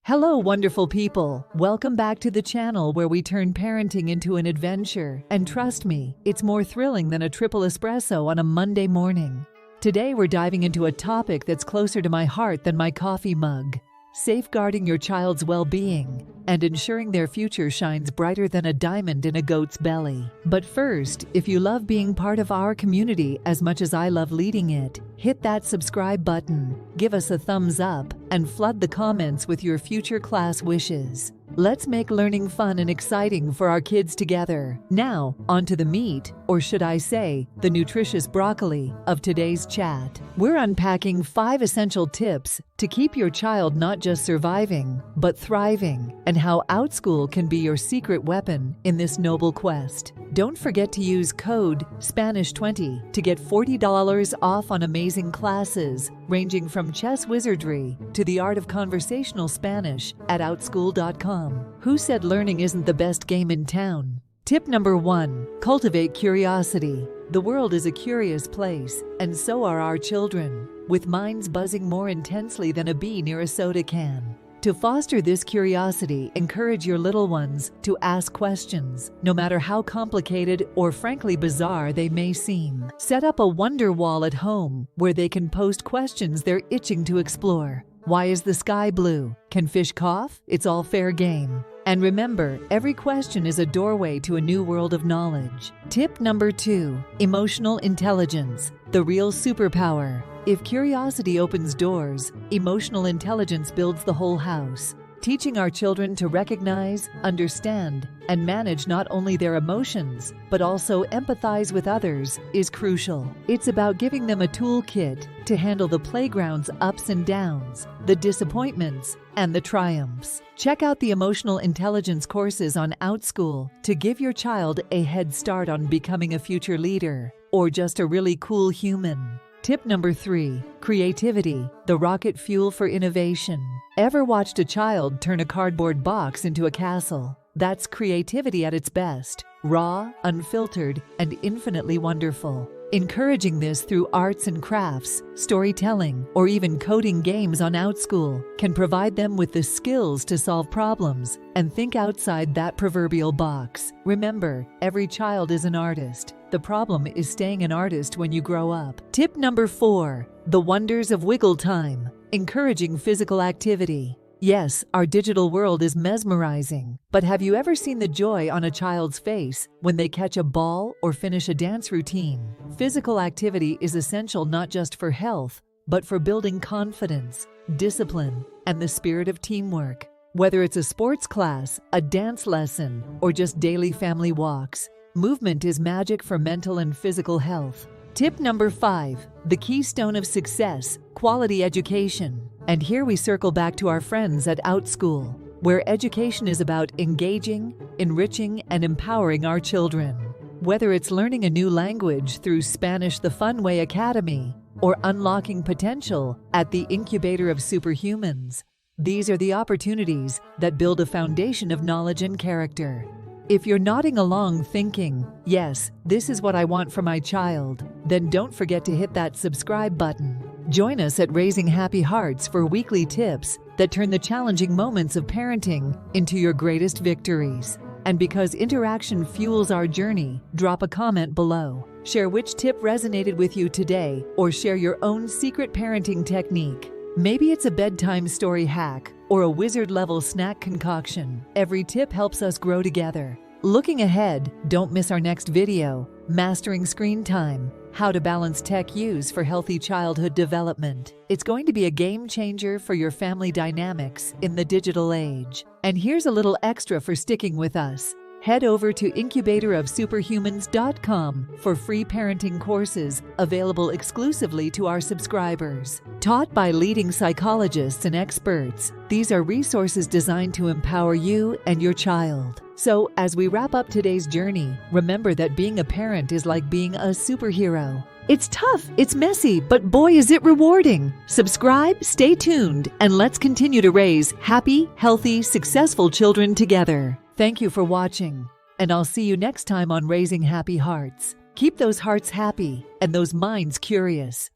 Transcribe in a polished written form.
Hello, wonderful people. Welcome back to the channel where we turn parenting into an adventure. And trust me, it's more thrilling than a triple espresso on a Monday morning. Today we're diving into a topic that's closer to my heart than my coffee mug: safeguarding your child's well-being and ensuring their future shines brighter than a diamond in a goat's belly. But first, if you love being part of our community as much as I love leading it, hit that subscribe button, give us a thumbs up, and flood the comments with your future class wishes. Let's make learning fun and exciting for our kids together. Now, on to the meat, or should I say, the nutritious broccoli, of today's chat. We're unpacking 5 essential tips to keep your child not just surviving, but thriving, and how OutSchool can be your secret weapon in this noble quest. Don't forget to use code SPANISH20 to get $40 off on amazing classes, ranging from chess wizardry to the art of conversational Spanish at OutSchool.com. Who said learning isn't the best game in town? Tip number 1, cultivate curiosity. The world is a curious place, and so are our children, with minds buzzing more intensely than a bee near a soda can. To foster this curiosity, encourage your little ones to ask questions, no matter how complicated or frankly bizarre they may seem. Set up a wonder wall at home where they can post questions they're itching to explore. Why is the sky blue? Can fish cough? It's all fair game. And remember, every question is a doorway to a new world of knowledge. Tip number 2, emotional intelligence, the real superpower. If curiosity opens doors, emotional intelligence builds the whole house. Teaching our children to recognize, understand, and manage not only their emotions, but also empathize with others is crucial. It's about giving them a toolkit to handle the playground's ups and downs, the disappointments, and the triumphs. Check out the emotional intelligence courses on OutSchool to give your child a head start on becoming a future leader, or just a really cool human. Tip number 3, creativity, the rocket fuel for innovation. Ever watched a child turn a cardboard box into a castle? That's creativity at its best, raw, unfiltered, and infinitely wonderful. Encouraging this through arts and crafts, storytelling, or even coding games on OutSchool can provide them with the skills to solve problems and think outside that proverbial box. Remember, every child is an artist. The problem is staying an artist when you grow up. Tip number 4, the wonders of wiggle time, encouraging physical activity. Yes, our digital world is mesmerizing, but have you ever seen the joy on a child's face when they catch a ball or finish a dance routine? Physical activity is essential not just for health, but for building confidence, discipline, and the spirit of teamwork. Whether it's a sports class, a dance lesson, or just daily family walks, movement is magic for mental and physical health. Tip number 5, the keystone of success, quality education. And here we circle back to our friends at OutSchool, where education is about engaging, enriching, and empowering our children. Whether it's learning a new language through Spanish the Fun Way Academy or unlocking potential at the Incubator of Superhumans, these are the opportunities that build a foundation of knowledge and character. If you're nodding along thinking, yes, this is what I want for my child, then don't forget to hit that subscribe button. Join us at Raising Happy Hearts for weekly tips that turn the challenging moments of parenting into your greatest victories. And because interaction fuels our journey, drop a comment below. Share which tip resonated with you today, or share your own secret parenting technique. Maybe it's a bedtime story hack or a wizard-level snack concoction. Every tip helps us grow together. Looking ahead, don't miss our next video, Mastering Screen Time, how to balance tech use for healthy childhood development. It's going to be a game changer for your family dynamics in the digital age. And here's a little extra for sticking with us. Head over to incubatorofsuperhumans.com for free parenting courses available exclusively to our subscribers. Taught by leading psychologists and experts, these are resources designed to empower you and your child. So, as we wrap up today's journey, remember that being a parent is like being a superhero. It's tough, it's messy, but boy is it rewarding. Subscribe, stay tuned, and let's continue to raise happy, healthy, successful children together. Thank you for watching, and I'll see you next time on Raising Happy Hearts. Keep those hearts happy and those minds curious.